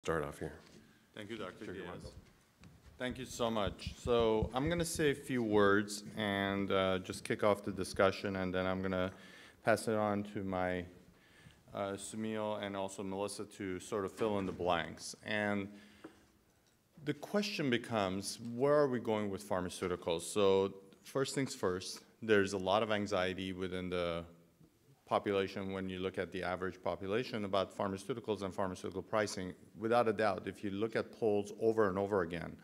Start off here. Thank you, Dr. Diaz. Thank you so much. So I'm going to say a few words and just kick off the discussion, and then I'm going to pass it on to my Sunil and also Melissa to sort of fill in the blanks. And the question becomes, where are we going with pharmaceuticals? So first things first, there's a lot of anxiety within the population when you look at the average population about pharmaceuticals and pharmaceutical pricing. Without a doubt, if you look at polls over and over again,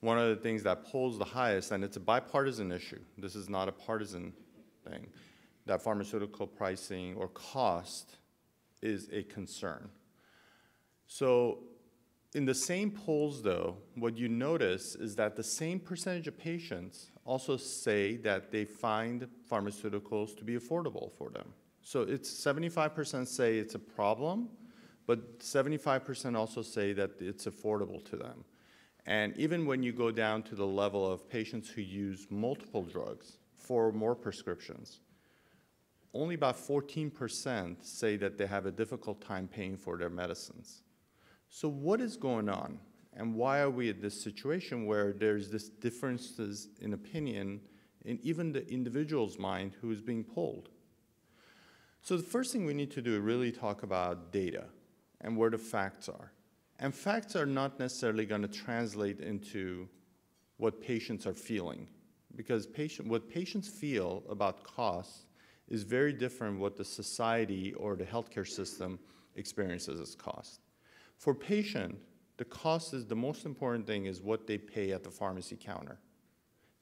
one of the things that polls the highest, and it's a bipartisan issue, this is not a partisan thing, that pharmaceutical pricing or cost is a concern. So in the same polls, though, what you notice is that the same percentage of patients also say that they find pharmaceuticals to be affordable for them. So it's 75% say it's a problem, but 75% also say that it's affordable to them. And even when you go down to the level of patients who use multiple drugs for more prescriptions, only about 14% say that they have a difficult time paying for their medicines. So what is going on? And why are we at this situation where there's this differences in opinion in even the individual's mind who is being polled? So the first thing we need to do is really talk about data and where the facts are. And facts are not necessarily going to translate into what patients are feeling, because what patients feel about costs is very different what the society or the healthcare system experiences as cost. For patient, the cost is the most important thing is what they pay at the pharmacy counter.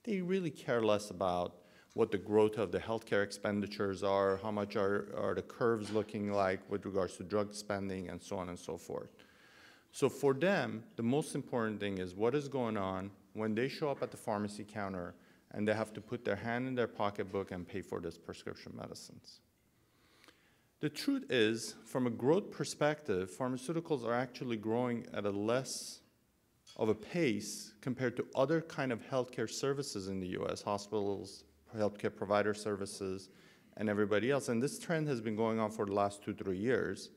They really care less about what the growth of the healthcare expenditures are, how much are the curves looking like with regards to drug spending, and so on and so forth. So for them, the most important thing is what is going on when they show up at the pharmacy counter and they have to put their hand in their pocketbook and pay for this prescription medicines. The truth is, from a growth perspective, pharmaceuticals are actually growing at a less of a pace compared to other kind of healthcare services in the US, hospitals, healthcare provider services, and everybody else. And this trend has been going on for the last 2-3 years.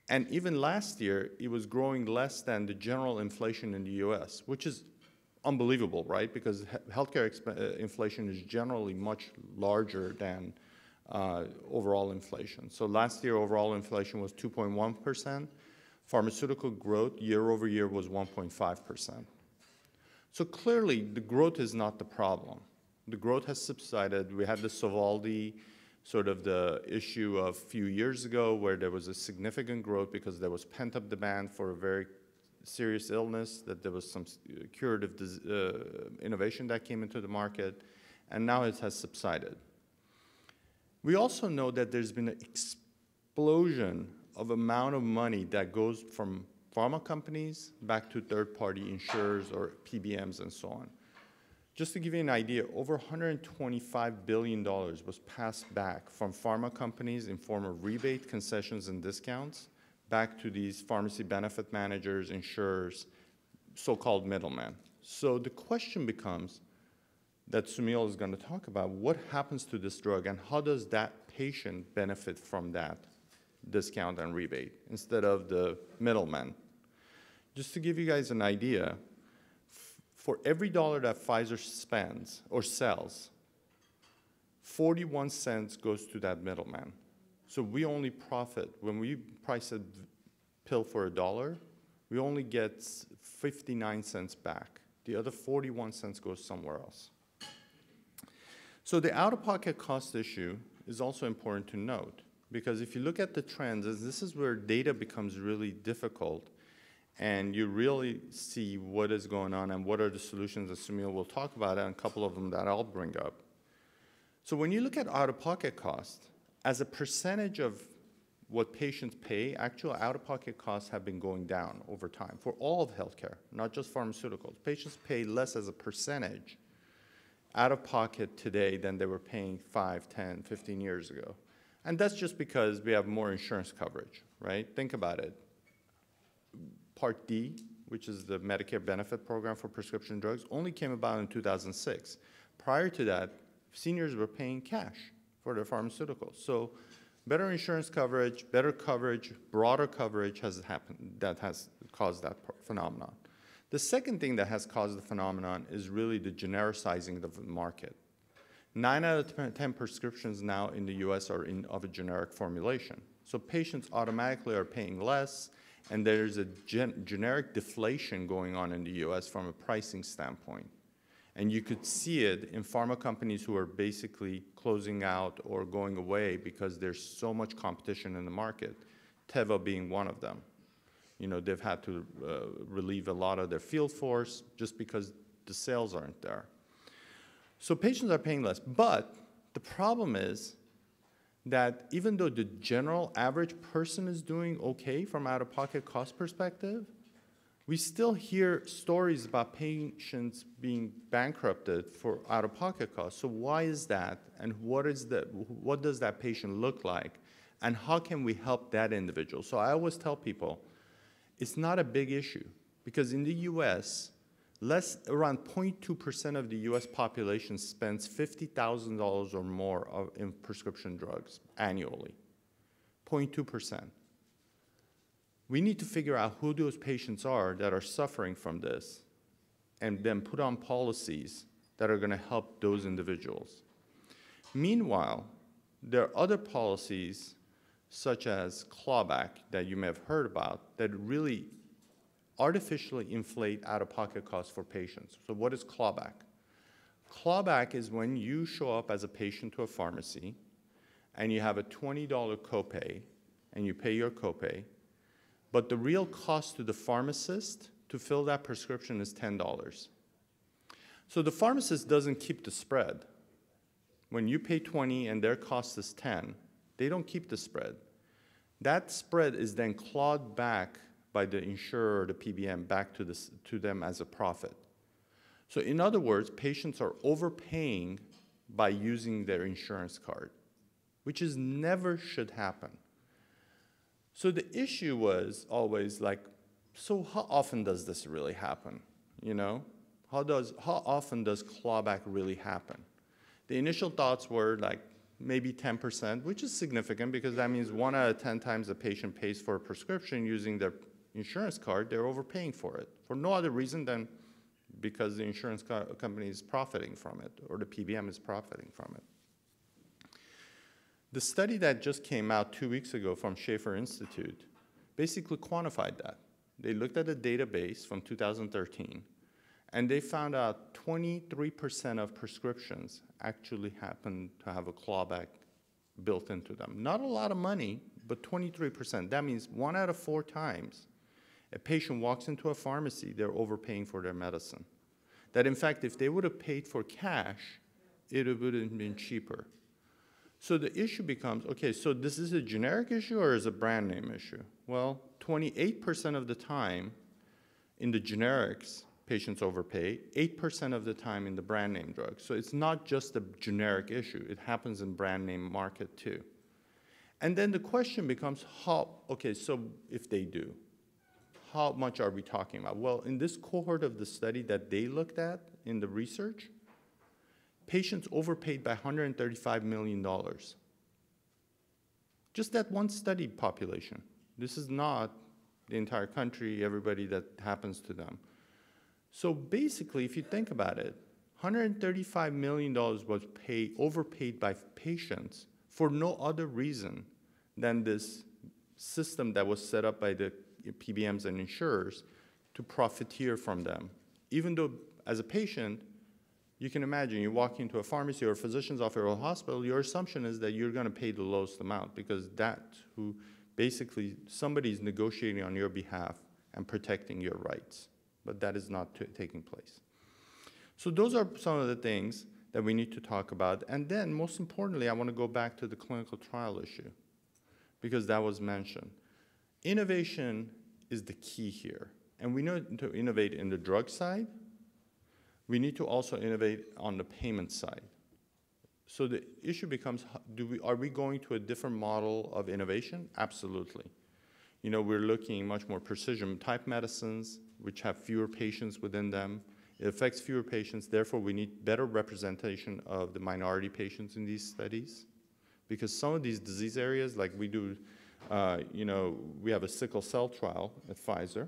And even last year, it was growing less than the general inflation in the US, which is unbelievable, right? Because healthcare inflation is generally much larger than overall inflation. So last year, overall inflation was 2.1%. Pharmaceutical growth year over year was 1.5%. So clearly, the growth is not the problem. The growth has subsided. We had the Sovaldi sort of the issue of a few years ago where there was a significant growth because there was pent-up demand for a very serious illness, that there was some curative innovation that came into the market, and now it has subsided. We also know that there's been an explosion of amount of money that goes from pharma companies back to third-party insurers or PBMs and so on. Just to give you an idea, over $125 billion was passed back from pharma companies in form of rebate, concessions, and discounts back to these pharmacy benefit managers, insurers, so-called middlemen. So the question becomes that Sunil is going to talk about, what happens to this drug and how does that patient benefit from that discount and rebate instead of the middleman? Just to give you guys an idea, for every dollar that Pfizer spends or sells, 41 cents goes to that middleman. So we only profit, when we price a pill for $1, we only get 59 cents back. The other 41 cents goes somewhere else. So the out-of-pocket cost issue is also important to note, because if you look at the trends, this is where data becomes really difficult, and you really see what is going on and what are the solutions that Sunil will talk about, and a couple of them that I'll bring up. So when you look at out-of-pocket costs, as a percentage of what patients pay, actual out-of-pocket costs have been going down over time for all of healthcare, not just pharmaceuticals. Patients pay less as a percentage out-of-pocket today than they were paying 5, 10, 15 years ago. And that's just because we have more insurance coverage, right? Think about it. Part D, which is the Medicare benefit program for prescription drugs, only came about in 2006. Prior to that, seniors were paying cash for their pharmaceuticals. So Better insurance coverage, better coverage, broader coverage has happened, that has caused that phenomenon. The second thing that has caused the phenomenon is really the genericizing of the market. 9 out of 10 prescriptions now in the US are of a generic formulation. So patients automatically are paying less, and there's a generic deflation going on in the US from a pricing standpoint. And you could see it in pharma companies who are basically closing out or going away because there's so much competition in the market, Teva being one of them. You know, they've had to relieve a lot of their field force just because the sales aren't there. So patients are paying less. But the problem is that even though the general average person is doing okay from out-of-pocket cost perspective, we still hear stories about patients being bankrupted for out-of-pocket costs. So why is that? And what does that patient look like? And how can we help that individual? So I always tell people, it's not a big issue, because in the US, around 0.2% of the US population spends $50,000 or more in prescription drugs annually. 0.2%. We need to figure out who those patients are that are suffering from this, and then put on policies that are going to help those individuals. Meanwhile, there are other policies, such as clawback, that you may have heard about, that really artificially inflate out-of-pocket costs for patients. So what is clawback? Clawback is when you show up as a patient to a pharmacy, and you have a $20 copay, and you pay your copay, but the real cost to the pharmacist to fill that prescription is $10. So the pharmacist doesn't keep the spread. When you pay $20 and their cost is $10, they don't keep the spread. That spread is then clawed back by the insurer or the PBM back to them as a profit. So in other words, patients are overpaying by using their insurance card, which is never should happen. So the issue was always like, so how often does this really happen? You know, how often does clawback really happen? The initial thoughts were like maybe 10%, which is significant because that means 1 out of 10 times a patient pays for a prescription using their insurance card, they're overpaying for it for no other reason than because the insurance company is profiting from it or the PBM is profiting from it. The study that just came out 2 weeks ago from Schaeffer Institute basically quantified that. They looked at a database from 2013, and they found out 23% of prescriptions actually happen to have a clawback built into them. Not a lot of money, but 23%. That means 1 out of 4 times a patient walks into a pharmacy, they're overpaying for their medicine. That in fact, if they would have paid for cash, it would have been cheaper. So the issue becomes, okay, so this is a generic issue or is it a brand name issue? Well, 28% of the time in the generics, patients overpay, 8% of the time in the brand name drugs. So it's not just a generic issue, it happens in brand name market too. And then the question becomes okay, so if they do, how much are we talking about? Well, in this cohort of the study that they looked at in the research, patients overpaid by $135 million. Just that one study population. This is not the entire country, everybody that happens to them. So basically, if you think about it, $135 million was overpaid by patients for no other reason than this system that was set up by the PBMs and insurers to profiteer from them. Even though, as a patient, you can imagine you walk into a pharmacy or a physician's office or a hospital, your assumption is that you're going to pay the lowest amount because that's who basically somebody's negotiating on your behalf and protecting your rights. But that is not taking place. So those are some of the things that we need to talk about. And then, most importantly, I want to go back to the clinical trial issue because that was mentioned. Innovation is the key here. And we need to innovate in the drug side. We need to also innovate on the payment side. So the issue becomes, are we going to a different model of innovation? Absolutely. You know, we're looking much more precision type medicines, which have fewer patients within them. It affects fewer patients, therefore we need better representation of the minority patients in these studies, Because some of these disease areas, like we do, we have a sickle cell trial at Pfizer.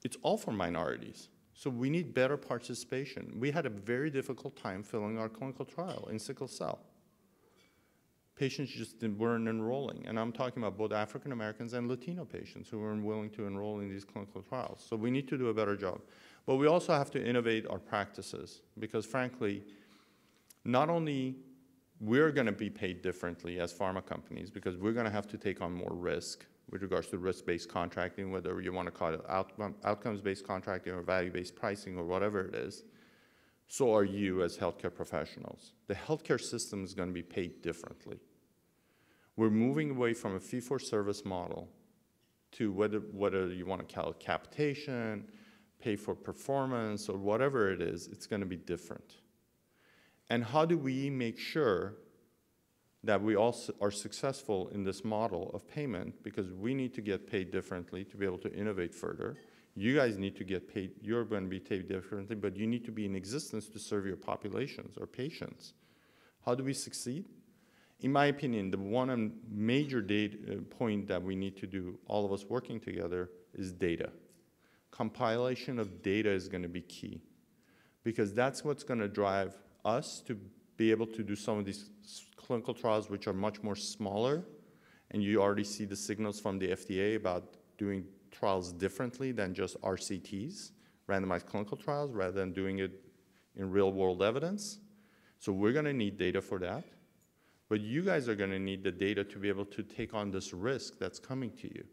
It's all for minorities. So we need better participation. We had a very difficult time filling our clinical trial in sickle cell. Patients just weren't enrolling. And I'm talking about both African Americans and Latino patients who weren't willing to enroll in these clinical trials. So we need to do a better job. But we also have to innovate our practices because frankly, not only we're going to be paid differently as pharma companies because we're going to have to take on more risk with regards to risk-based contracting, whether you want to call it outcomes-based contracting or value-based pricing or whatever it is. So are you as healthcare professionals. The healthcare system is going to be paid differently. We're moving away from a fee-for-service model to whether you want to call it capitation, pay for performance, or whatever it is, it's going to be different. And how do we make sure that we also are successful in this model of payment? Because we need to get paid differently to be able to innovate further. You guys need to get paid, you're going to be paid differently, but you need to be in existence to serve your populations or patients. How do we succeed? In my opinion, the one major point that we need to do, all of us working together, is data. Compilation of data is going to be key because that's what's going to drive us to be able to do some of these clinical trials which are much more smaller, and you already see the signals from the FDA about doing trials differently than just RCTs, randomized clinical trials, rather than doing it in real-world evidence. So we're going to need data for that. But you guys are going to need the data to be able to take on this risk that's coming to you.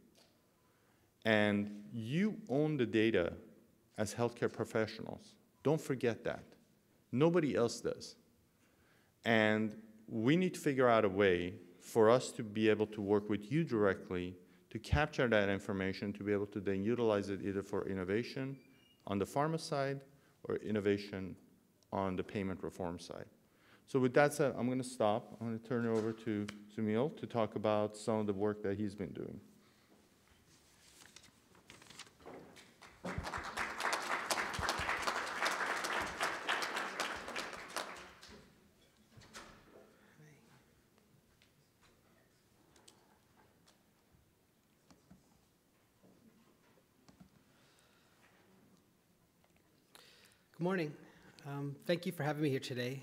And you own the data as healthcare professionals. Don't forget that. Nobody else does. And we need to figure out a way for us to be able to work with you directly to capture that information, to be able to then utilize it either for innovation on the pharma side or innovation on the payment reform side. So with that said, I'm going to stop. I'm going to turn it over to Sumil to talk about some of the work that he's been doing. Good morning. Thank you for having me here today.